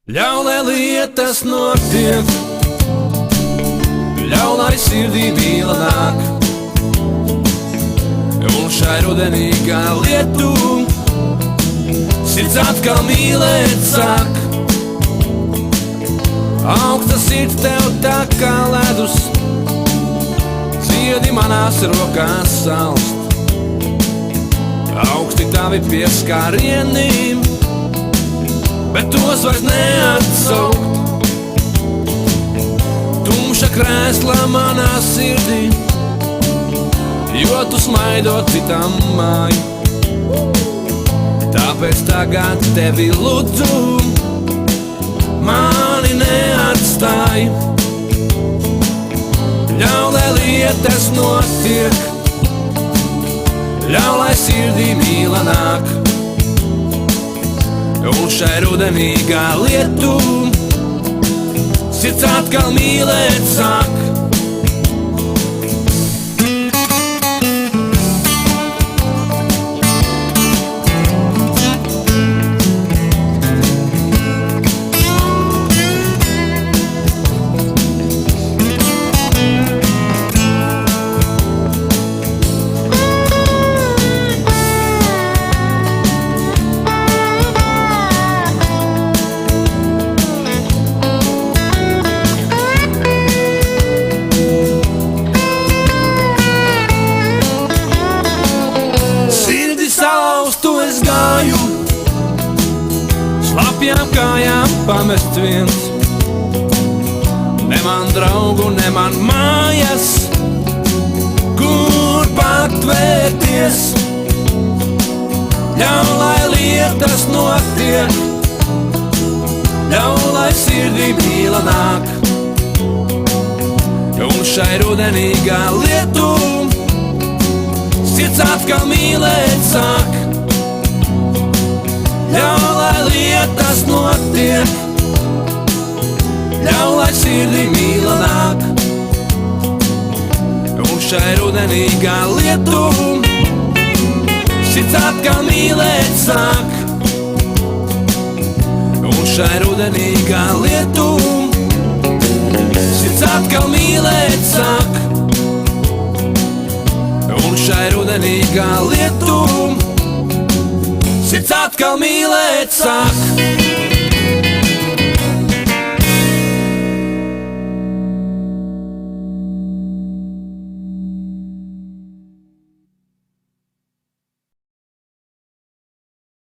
Ļauj, lai lietas notiek, ļauj, lai sirdī mīla nāk, un šai rudenīgā lietu sirds atkal mīlēt sāk. Augsta sirds tev tā kā ledus, ziedi manās rokās salst. Augsti tavi pieskārieni, bet tos vairs neatsaukt. Tumša krēsla manā sirdī, jo tu smaidot citam māju. Tāpēc tagad tevi lūdzu, mani neatstāj. Ļauj, lai lietas notiek, ļauj, lai sirdī mīla nāk, un šai rudenīgā lietu sirds atkal mīlēt sāk. Es gāju, slapjām kājām pamest viens. Ne man draugu, ne man mājas, kur patvērties. Ļauj, lai lietas notiek, ļauj, lai sirdī mīla nāk, un šai rudenīgā lietu sirds atkal mīlēt sāk. Ļauj, lai lietas notiek, ļauj, lai sirdī mīla nāk, un šai rudenīgā lietu sirds atkal mīlēt sāk. Un šai rudenīgā lietu sirds atkal mīlēt sāk. Un šai rudenīgā lietu sirds atkal mīlēt sāk.